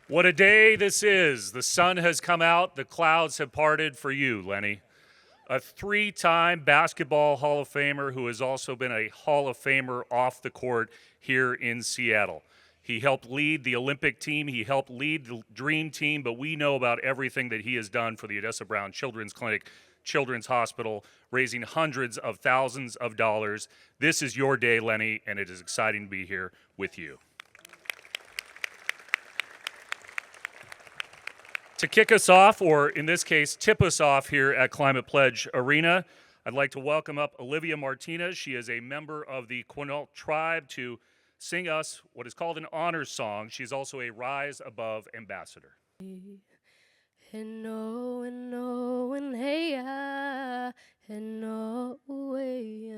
What a day this is. The sun has come out, the clouds have parted for you, Lenny. A three-time basketball Hall of Famer who has also been a Hall of Famer off the court here in Seattle. He helped lead the Olympic team, he helped lead the Dream Team, but we know about everything that he has done for the Odessa Brown Children's Clinic, Children's Hospital, raising hundreds of thousands of dollars. This is your day, Lenny, and it is exciting to be here with you. To kick us off, or in this case, tip us off here at Climate Pledge Arena, I'd like to welcome up Olivia Martinez. She is a member of the Quinault tribe to sing us what is called an honors song. She's also a Rise Above ambassador. And oh, hey, ah, and oh, way,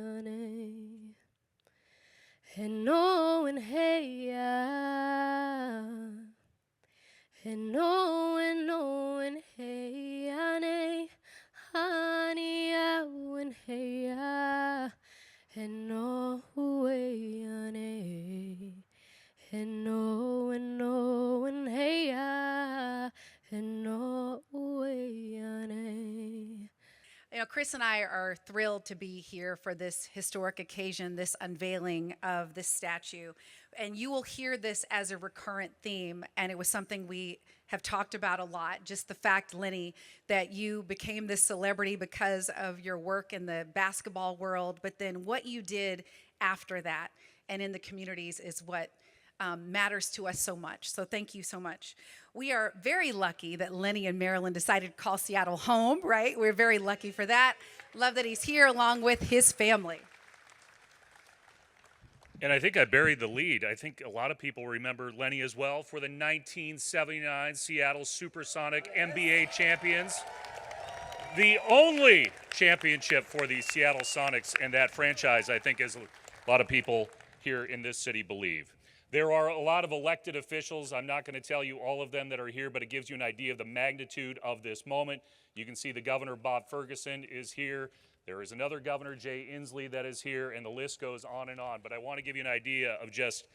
and oh, and hey, ah, and oh, and hey, honey, oh, and hey, ah, and oh, way, and oh, and hey, ah, and oh, way, You know, Chris and I are thrilled to be here for this historic occasion, this unveiling of this statue. And you will hear this as a recurrent theme, and it was something we have talked about a lot. Just the fact, Lenny, that you became this celebrity because of your work in the basketball world, but then what you did after that and in the communities is what matters to us so much. So thank you so much. We are very lucky that Lenny and Marilyn decided to call Seattle home, right? We're very lucky for that. Love that he's here along with his family. And I think I buried the lead. I think a lot of people remember Lenny as well for the 1979 Seattle SuperSonic NBA champions. The only championship for the Seattle Sonics and that franchise, I think, as a lot of people here in this city believe. There are a lot of elected officials. I'm not going to tell you all of them that are here, but it gives you an idea of the magnitude of this moment. You can see the governor, Bob Ferguson, is here. There is another governor, Jay Inslee, that is here, and the list goes on and on. But I want to give you an idea of just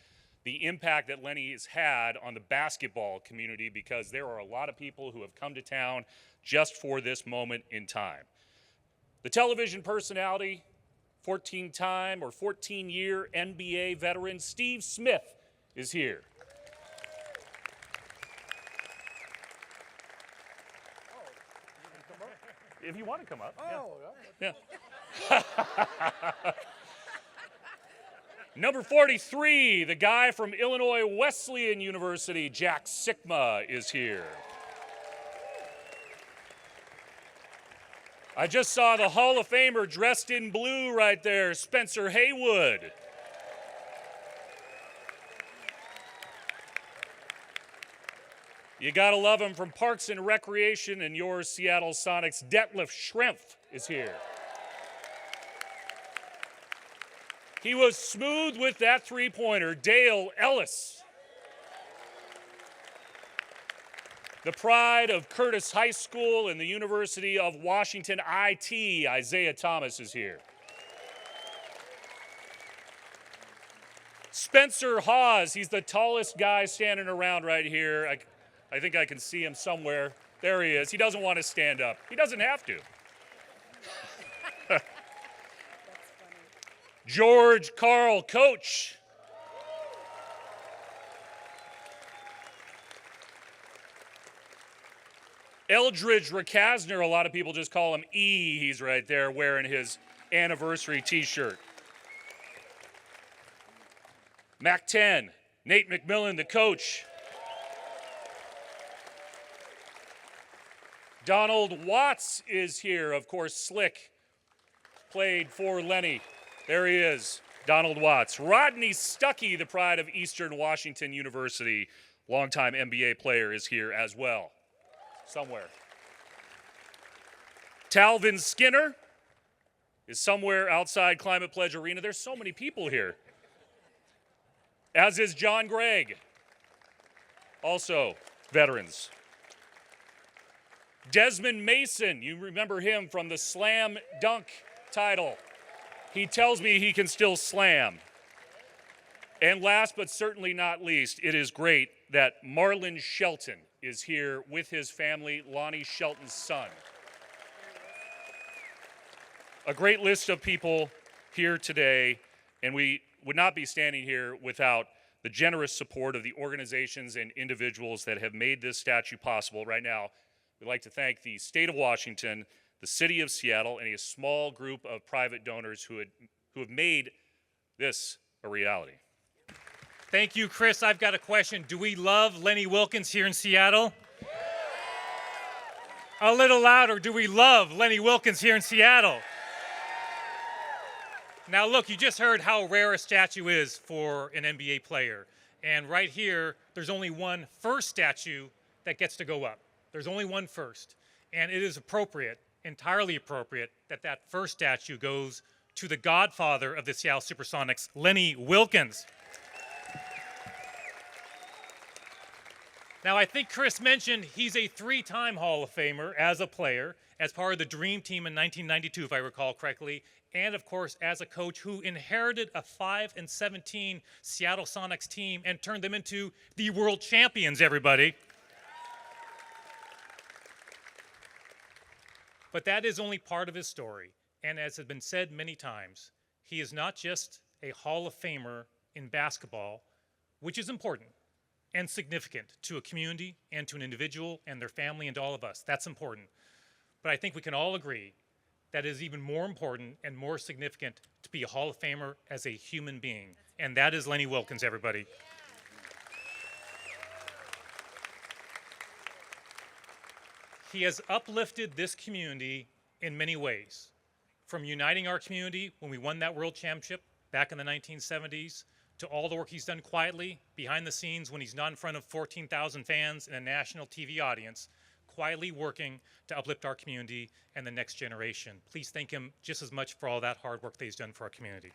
the impact that Lenny has had on the basketball community, because there are a lot of people who have come to town just for this moment in time. The television personality, 14-time or 14-year NBA veteran Steve Smith is here. If you want to come up. Oh, yeah. Number 43, the guy from Illinois Wesleyan University, Jack Sikma, is here. I just saw the Hall of Famer dressed in blue right there, Spencer Haywood. You gotta love him, from Parks and Recreation and your Seattle Sonics. Detlef Schrempf is here. He was smooth with that three-pointer. Dale Ellis. The pride of Curtis High School and the University of Washington IT, Isaiah Thomas, is here. Spencer Hawes, he's the tallest guy standing around right here. I think I can see him somewhere. There he is. He doesn't want to stand up. He doesn't have to. George Carl Coach. Eldridge Rakasner, a lot of people just call him E. He's right there wearing his anniversary t-shirt. Mac 10, Nate McMillan, the coach. Donald Watts is here. Of course, Slick played for Lenny. There he is, Donald Watts. Rodney Stuckey, the pride of Eastern Washington University, longtime NBA player, is here as well, somewhere. Talvin Skinner is somewhere outside Climate Pledge Arena. There's so many people here. As is John Gregg, also veterans. Desmond Mason, you remember him from the slam dunk title. He tells me he can still slam. And last but certainly not least, it is great that Marlon Shelton is here with his family, Lonnie Shelton's son. A great list of people here today, and we would not be standing here without the generous support of the organizations and individuals that have made this statue possible. Right now, we'd like to thank the state of Washington, the city of Seattle, and a small group of private donors who have made this a reality. Thank you, Chris. I've got a question. Do we love Lenny Wilkens here in Seattle? A little louder. Do we love Lenny Wilkens here in Seattle? Now look, you just heard how rare a statue is for an NBA player. And right here, there's only one first statue that gets to go up. There's only one first. And it is appropriate, entirely appropriate, that that first statue goes to the godfather of the Seattle SuperSonics, Lenny Wilkens. Now, I think Chris mentioned he's a three-time Hall of Famer as a player, as part of the Dream Team in 1992, if I recall correctly, and of course as a coach who inherited a 5-17 Seattle Sonics team and turned them into the world champions, everybody. But that is only part of his story. And as has been said many times, he is not just a Hall of Famer in basketball, which is important and significant to a community and to an individual and their family and to all of us. That's important. But I think we can all agree that it is even more important and more significant to be a Hall of Famer as a human being. And that is Lenny Wilkens, everybody. He has uplifted this community in many ways. From uniting our community when we won that world championship back in the 1970s, to all the work he's done quietly behind the scenes when he's not in front of 14,000 fans and a national TV audience, quietly working to uplift our community and the next generation. Please thank him just as much for all that hard work that he's done for our community.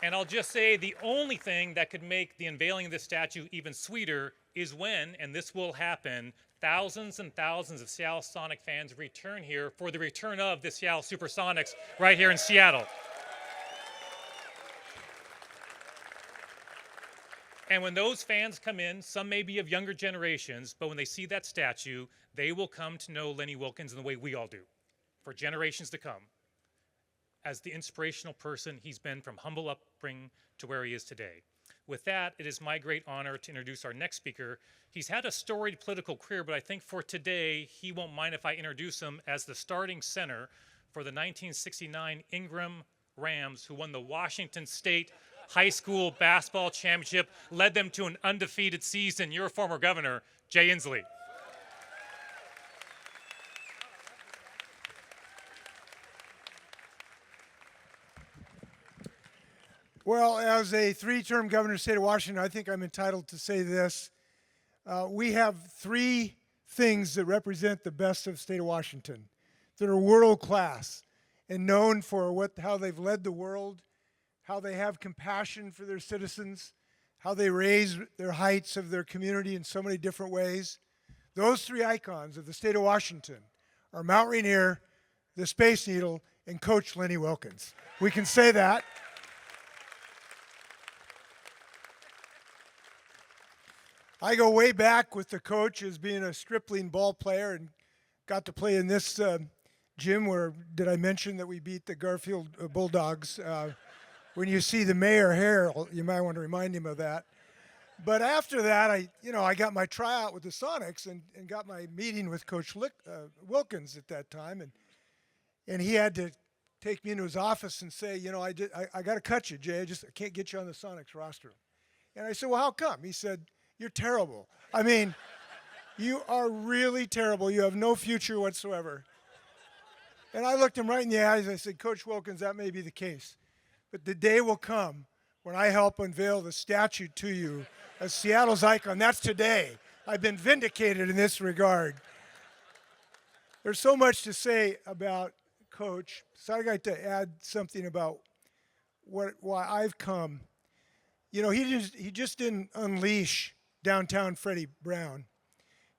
And I'll just say the only thing that could make the unveiling of this statue even sweeter is when, and this will happen, thousands and thousands of Seattle Sonic fans return here for the return of the Seattle SuperSonics right here in Seattle. And when those fans come in, some may be of younger generations, but when they see that statue, they will come to know Lenny Wilkens in the way we all do, for generations to come, as the inspirational person he's been from humble upbringing to where he is today. With that, it is my great honor to introduce our next speaker. He's had a storied political career, but I think for today, he won't mind if I introduce him as the starting center for the 1969 Ingram Rams, who won the Washington State High School Basketball Championship, led them to an undefeated season. Your former governor, Jay Inslee. Well, as a three-term governor of the state of Washington, I think I'm entitled to say this. We have three things that represent the best of the state of Washington that are world-class and known for how they've led the world, how they have compassion for their citizens, how they raise their heights of their community in so many different ways. Those three icons of the state of Washington are Mount Rainier, the Space Needle, and Coach Lenny Wilkens. We can say that. I go way back with the coach as being a stripling ball player and got to play in this gym where, did I mention that we beat the Garfield Bulldogs? When you see the mayor hair, you might want to remind him of that. But after that, I got my tryout with the Sonics and got my meeting with Coach Wilkens at that time. And he had to take me into his office and say, I got to cut you, Jay. I can't get you on the Sonics roster. And I said, well, how come? He said, you're terrible. I mean, you are really terrible. You have no future whatsoever. And I looked him right in the eyes and I said, Coach Wilkens, that may be the case. But the day will come when I help unveil the statue to you as Seattle's icon. That's today. I've been vindicated in this regard. There's so much to say about Coach, so I'd like to add something about why I've come. He just didn't unleash downtown Freddie Brown.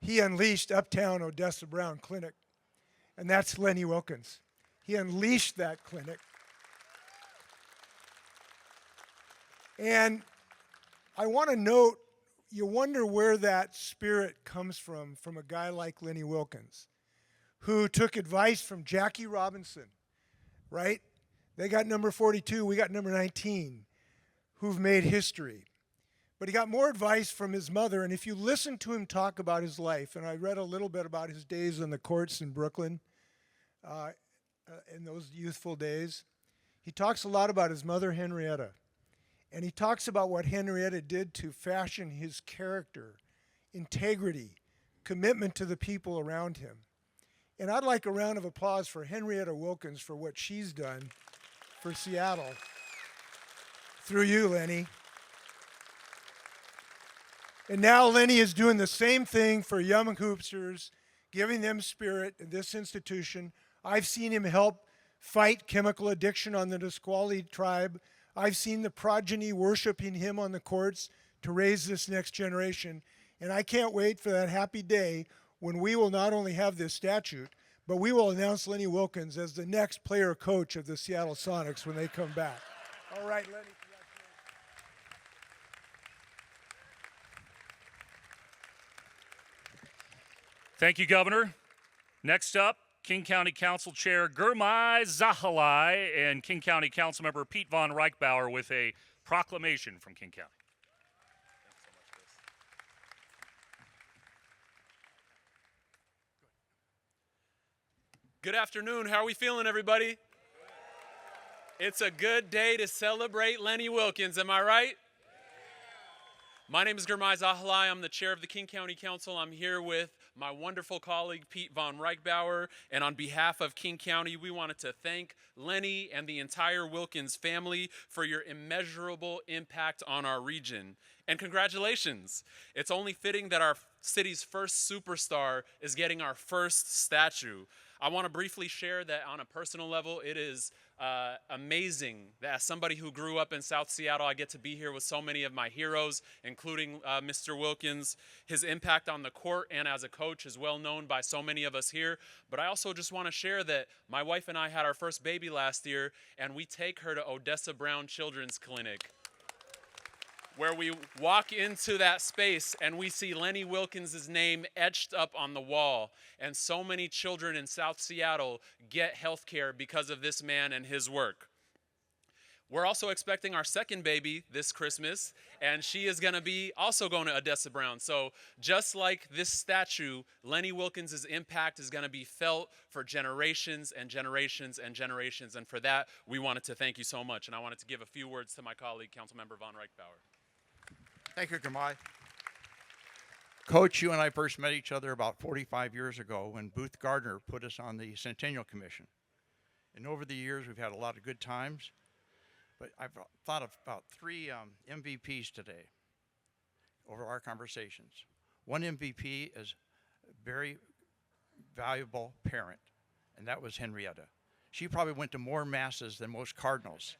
He unleashed uptown Odessa Brown Clinic, and that's Lenny Wilkens. He unleashed that clinic. And I want to note, you wonder where that spirit comes from a guy like Lenny Wilkens, who took advice from Jackie Robinson, right? They got number 42, we got number 19, who've made history. But he got more advice from his mother, and if you listen to him talk about his life, and I read a little bit about his days on the courts in Brooklyn, in those youthful days, he talks a lot about his mother, Henrietta. And he talks about what Henrietta did to fashion his character, integrity, commitment to the people around him. And I'd like a round of applause for Henrietta Wilkens for what she's done for Seattle. Through you, Lenny. And now Lenny is doing the same thing for young hoopsters, giving them spirit in this institution. I've seen him help fight chemical addiction on the Nisqually tribe. I've seen the progeny worshiping him on the courts to raise this next generation. And I can't wait for that happy day when we will not only have this statute, but we will announce Lenny Wilkens as the next player coach of the Seattle Sonics when they come back. All right, Lenny. Thank you, Governor. Next up, King County Council Chair Gurmai Zahalai and King County Councilmember Pete Von Reichbauer with a proclamation from King County. Good afternoon. How are we feeling, everybody? It's a good day to celebrate Lenny Wilkens. Am I right? My name is Gurmai Zahalai. I'm the chair of the King County Council. I'm here with my wonderful colleague, Pete Von Reichbauer. And on behalf of King County, we wanted to thank Lenny and the entire Wilkens family for your immeasurable impact on our region. And congratulations. It's only fitting that our city's first superstar is getting our first statue. I want to briefly share that on a personal level, it is amazing that as somebody who grew up in South Seattle, I get to be here with so many of my heroes, including Mr. Wilkens. His impact on the court and as a coach is well known by so many of us here. But I also just want to share that my wife and I had our first baby last year, and we take her to Odessa Brown Children's Clinic, where we walk into that space and we see Lenny Wilkens' name etched up on the wall. And so many children in South Seattle get health care because of this man and his work. We're also expecting our second baby this Christmas, and she is gonna be also going to Odessa Brown. So just like this statue, Lenny Wilkens' impact is gonna be felt for generations and generations and generations. And for that, we wanted to thank you so much. And I wanted to give a few words to my colleague, Councilmember Von Reichbauer. Thank you, Gurmai. Coach, you and I first met each other about 45 years ago when Booth Gardner put us on the Centennial Commission. And over the years, we've had a lot of good times. But I've thought of about three MVPs today over our conversations. One MVP is a very valuable parent, and that was Henrietta. She probably went to more masses than most cardinals.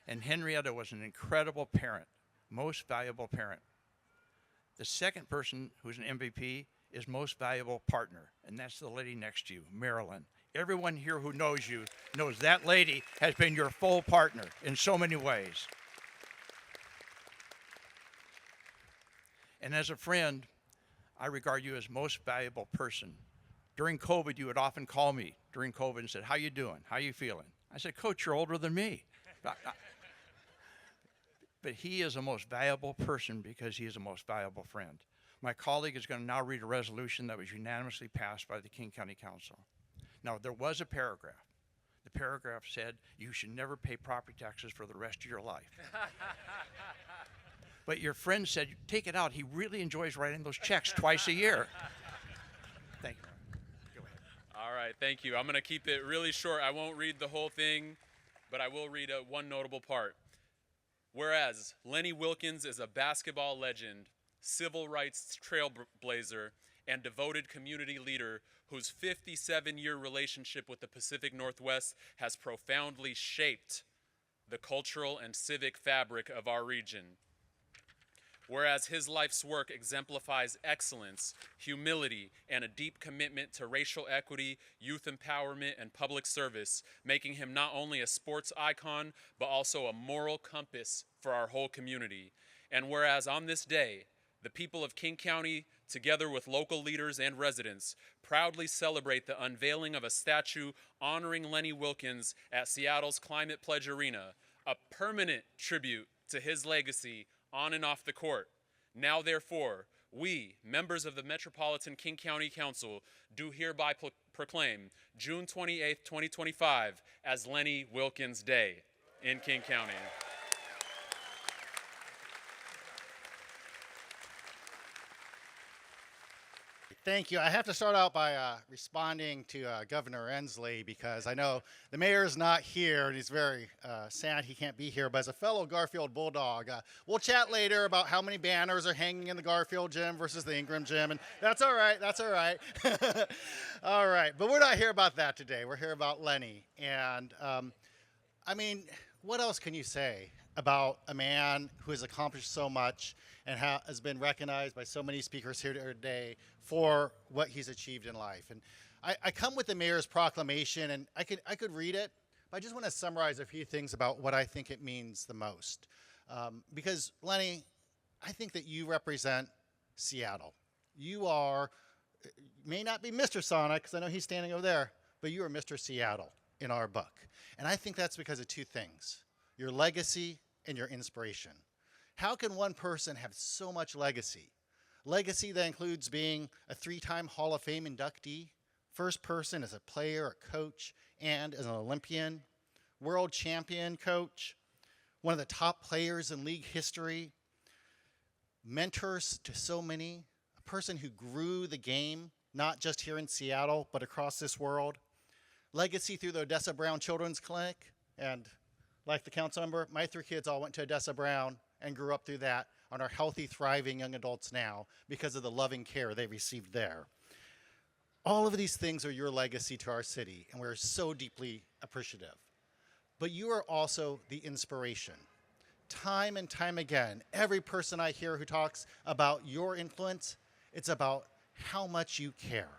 And Henrietta was an incredible parent, most valuable parent. The second person who's an MVP is most valuable partner, and that's the lady next to you, Marilyn. Everyone here who knows you knows that lady has been your full partner in so many ways. And as a friend, I regard you as most valuable person. During COVID, you would often call me during COVID and said, "How you doing? How you feeling?" I said, "Coach, you're older than me." But he is the most valuable person because he is the most valuable friend. My colleague is going to now read a resolution that was unanimously passed by the King County Council. Now, there was a paragraph. The paragraph said you should never pay property taxes for the rest of your life. But your friend said, take it out. He really enjoys writing those checks twice a year. Thank you. Go ahead. All right, thank you. I'm going to keep it really short. I won't read the whole thing, but I will read one notable part. Whereas Lenny Wilkens is a basketball legend, civil rights trailblazer, and devoted community leader whose 57-year relationship with the Pacific Northwest has profoundly shaped the cultural and civic fabric of our region. whereas his life's work exemplifies excellence, humility, and a deep commitment to racial equity, youth empowerment, and public service, making him not only a sports icon, but also a moral compass for our whole community. And whereas on this day, the people of King County, together with local leaders and residents, proudly celebrate the unveiling of a statue honoring Lenny Wilkens at Seattle's Climate Pledge Arena, a permanent tribute to his legacy on and off the court. Now, therefore, we, members of the Metropolitan King County Council, do hereby proclaim June 28th, 2025 as Lenny Wilkens Day in King County. Thank you. I have to start out by responding to Governor Inslee because I know the mayor's not here and he's very sad he can't be here. But as a fellow Garfield Bulldog, we'll chat later about how many banners are hanging in the Garfield gym versus the Ingram gym, and that's all right. That's all right. All right, but we're not here about that today. We're here about Lenny, and I mean, what else can you say about a man who has accomplished so much and has been recognized by so many speakers here today for what he's achieved in life? And I come with the mayor's proclamation, and I could read it, but I just want to summarize a few things about what I think it means the most. Because Lenny, I think that you represent Seattle. You are, may not be Mr. Sonic, because I know he's standing over there, but you are Mr. Seattle in our book. And I think that's because of two things: your legacy and your inspiration. How can one person have so much legacy? Legacy that includes being a 3-time Hall of Fame inductee, first person as a player, a coach, and as an Olympian, world champion coach, one of the top players in league history, mentors to so many, a person who grew the game, not just here in Seattle, but across this world. Legacy through the Odessa Brown Children's Clinic, and like the council member, my 3 kids all went to Odessa Brown and grew up through that and are healthy, thriving young adults now because of the loving care they received there. All of these things are your legacy to our city, and we're so deeply appreciative. But you are also the inspiration. Time and time again, every person I hear who talks about your influence, it's about how much you care,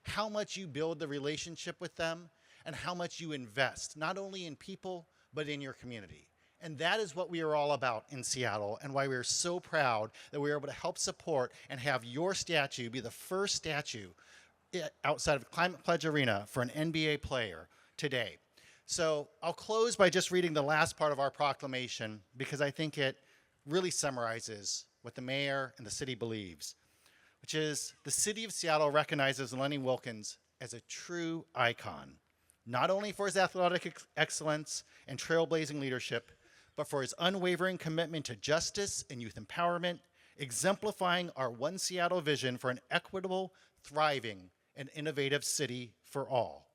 how much you build the relationship with them, and how much you invest, not only in people, but in your community. And that is what we are all about in Seattle, and why we are so proud that we are able to help support and have your statue be the first statue outside of Climate Pledge Arena for an NBA player today. So I'll close by just reading the last part of our proclamation, because I think it really summarizes what the mayor and the city believes, which is the city of Seattle recognizes Lenny Wilkens as a true icon, not only for his athletic excellence and trailblazing leadership, but for his unwavering commitment to justice and youth empowerment, exemplifying our One Seattle vision for an equitable, thriving, and innovative city for all.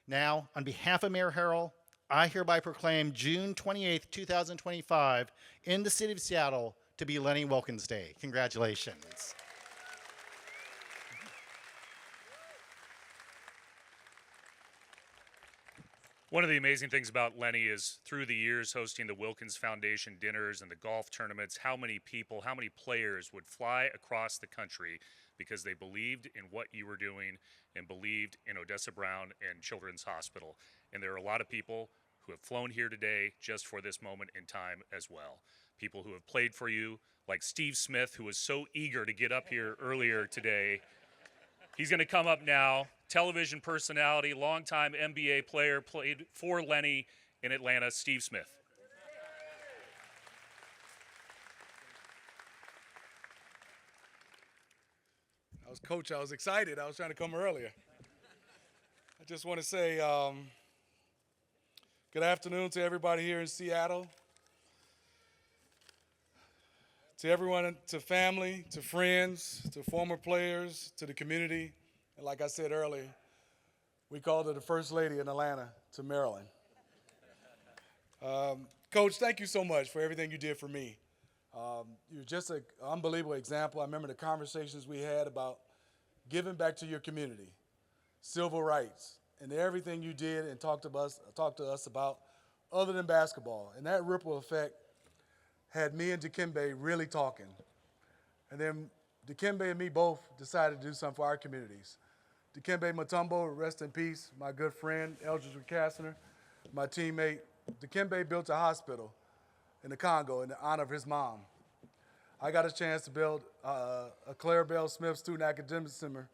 Now, on behalf of Mayor Harrell, I hereby proclaim June 28th, 2025 in the city of Seattle to be Lenny Wilkens Day. Congratulations. One of the amazing things about Lenny is through the years hosting the Wilkens Foundation dinners and the golf tournaments, how many people, how many players would fly across the country because they believed in what you were doing and believed in Odessa Brown and Children's Hospital. And there are a lot of people who have flown here today just for this moment in time as well. People who have played for you, like Steve Smith, who was so eager to get up here earlier today. He's going to come up now. Television personality, longtime NBA player, played for Lenny in Atlanta, Steve Smith. Coach, I was excited. I was trying to come earlier. I just want to say good afternoon to everybody here in Seattle. To everyone, to family, to friends, to former players, to the community. And like I said earlier, we called her the First Lady in Atlanta, to Maryland. Coach, thank you so much for everything you did for me. You're just an unbelievable example. I remember the conversations we had about giving back to your community, civil rights, and everything you did and talked to us about other than basketball. And that ripple effect had me and Dikembe really talking And then Dikembe and me both decided to do something for our communities. Dikembe Mutombo, rest in peace, my good friend, Eldridge Kastner, my teammate. Dikembe built a hospital in the Congo in honor of his mom. I got a chance to build a Claire Bell Smith Student Academic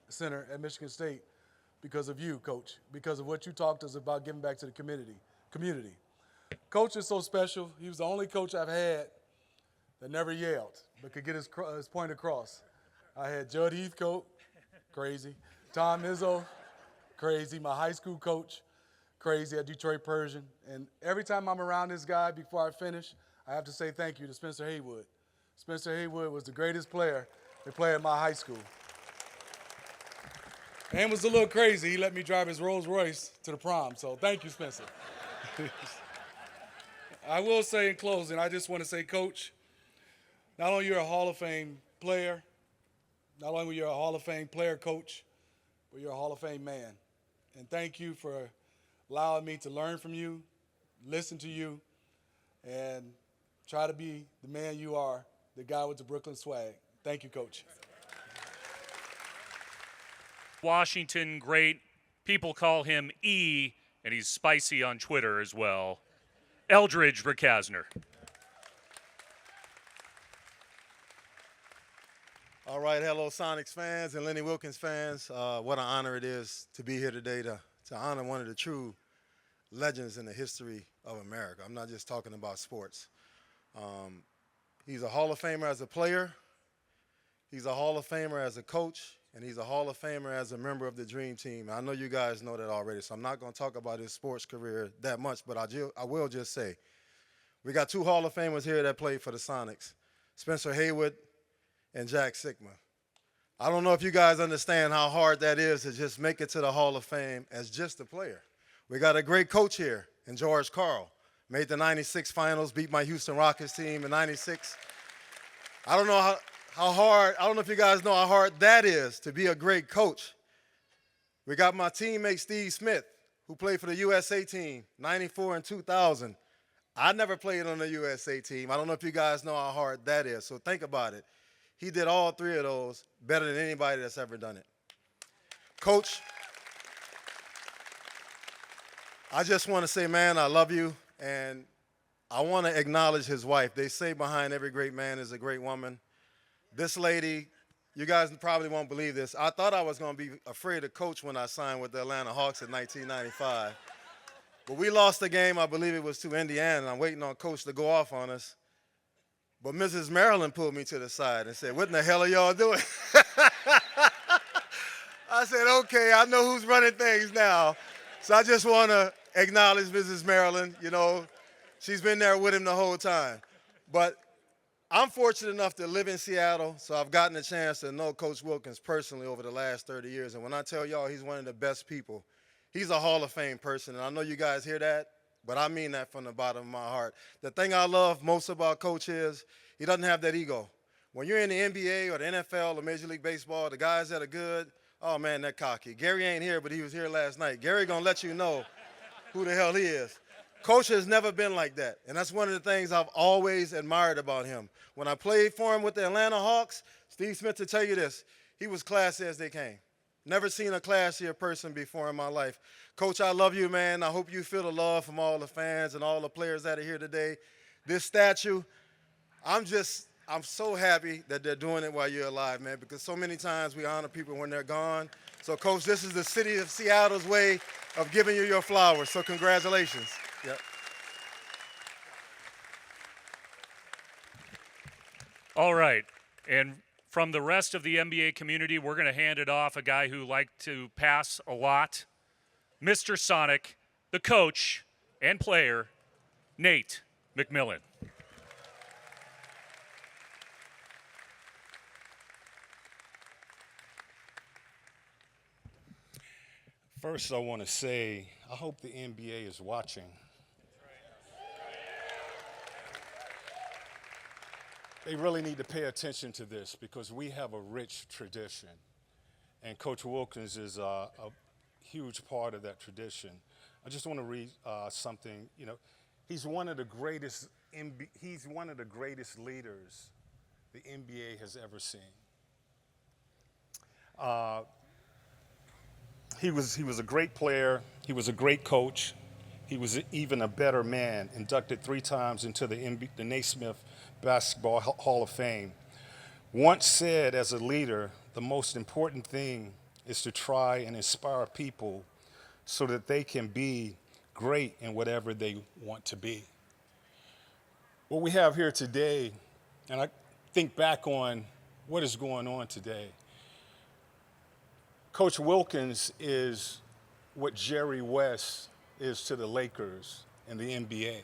Center at Michigan State because of you, Coach, because of what you talked to us about giving back to the community. Coach is so special. He was the only coach I've had that never yelled but could get his point across. I had Judd Heathcote, crazy. Tom Izzo, crazy. My high school coach, crazy at Detroit Persian. And every time I'm around this guy before I finish, I have to say thank you to Spencer Haywood. Spencer Haywood was the greatest player to play at my high school. And was a little crazy. He let me drive his Rolls Royce to the prom, so thank you, Spencer. I will say in closing, I just want to say, Coach, not only you're a Hall of Fame player, not only you're a Hall of Fame player, coach, but you're a Hall of Fame man. And thank you for allowing me to learn from you, listen to you, and try to be the man you are, the guy with the Brooklyn swag. Thank you, Coach. Washington great. People call him E, and he's spicy on Twitter as well. Eldridge Kastner. All right, hello Sonics fans and Lenny Wilkens fans. What an honor it is to be here today to honor one of the true legends in the history of America. I'm not just talking about sports. He's a Hall of Famer as a player. He's a Hall of Famer as a coach. And he's a Hall of Famer as a member of the Dream Team. I know you guys know that already, so I'm not going to talk about his sports career that much, but I will just say we got two Hall of Famers here that played for the Sonics, Spencer Haywood and Jack Sikma. I don't know if you guys understand how hard that is to just make it to the Hall of Fame as just a player. We got a great coach here in George Karl. Made the 96 finals, beat my Houston Rockets team in 96. I don't know how hard, I don't know if you guys know how hard that is to be a great coach. We got my teammate Steve Smith, who played for the USA team, 94 and 2000. I never played on the USA team. I don't know if you guys know how hard that is, so think about it. He did all three of those better than anybody that's ever done it. Coach, I just want to say, man, I love you, and I want to acknowledge his wife. They say behind every great man is a great woman. This lady, you guys probably won't believe this. I thought I was going to be afraid of Coach when I signed with the Atlanta Hawks in 1995. But we lost the game, I believe it was to Indiana, and I'm waiting on Coach to go off on us. But Mrs. Maryland pulled me to the side and said, "What in the hell are y'all doing?" I said, "Okay, I know who's running things now." So I just want to acknowledge Mrs. Maryland. You know, she's been there with him the whole time. But I'm fortunate enough to live in Seattle, so I've gotten a chance to know Coach Wilkens personally over the last 30 years. And when I tell y'all he's one of the best people, he's a Hall of Fame person. And I know you guys hear that, but I mean that from the bottom of my heart. The thing I love most about Coach is he doesn't have that ego. When you're in the NBA or the NFL or Major League Baseball, the guys that are good, oh, man, they're cocky. Gary ain't here, but he was here last night. Gary going to let you know who the hell he is. Coach has never been like that, and that's one of the things I've always admired about him. When I played for him with the Atlanta Hawks, Steve Smith to tell you this, he was classy as they came. Never seen a classier person before in my life. Coach, I love you, man. I hope you feel the love from all the fans and all the players that are here today. This statue, I'm so happy that they're doing it while you're alive, man, because so many times we honor people when they're gone. So, Coach, this is the city of Seattle's way of giving you your flowers, so congratulations. Yep. All right. And from the rest of the NBA community, we're going to hand it off a guy who liked to pass a lot. Mr. Sonic, the coach and player, Nate McMillan. First, I want to say, I hope the NBA is watching. They really need to pay attention to this because we have a rich tradition. And Coach Wilkens is a huge part of that tradition. I just want to read something. You know, he's one of the greatest leaders the NBA has ever seen. He was a great player. He was a great coach. He was even a better man, inducted 3 times into the Naismith Basketball Hall of Fame. Once said as a leader, the most important thing is to try and inspire people so that they can be great in whatever they want to be. What we have here today, and I think back on what is going on today, Coach Wilkens is what Jerry West is to the Lakers and the NBA.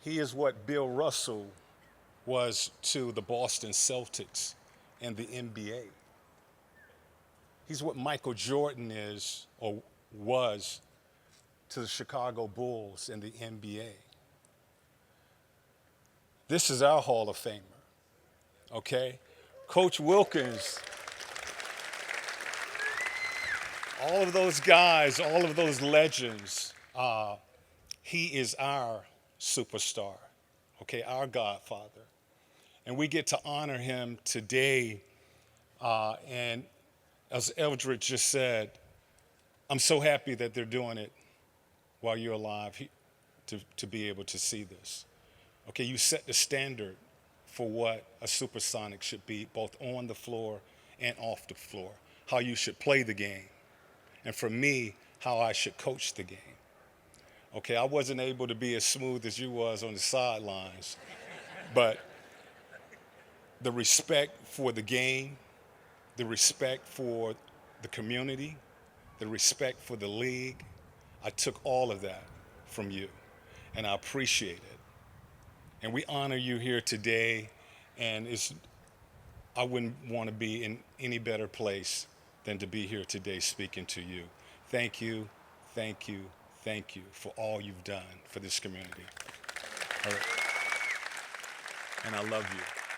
He is what Bill Russell was to the Boston Celtics and the NBA. He's what Michael Jordan is or was to the Chicago Bulls and the NBA. This is our Hall of Famer, okay? Coach Wilkens, all of those guys, all of those legends, he is our superstar, okay, our godfather. And we get to honor him today. And as Eldridge just said, I'm so happy that they're doing it while you're alive to be able to see this. Okay, you set the standard for what a supersonic should be, both on the floor and off the floor, how you should play the game. And for me, how I should coach the game. Okay, I wasn't able to be as smooth as you was on the sidelines, but the respect for the game, the respect for the community, the respect for the league, I took all of that from you, and I appreciate it. And we honor you here today, and I wouldn't want to be in any better place than to be here today speaking to you. Thank you, thank you, thank you for all you've done for this community. All right. And I love you.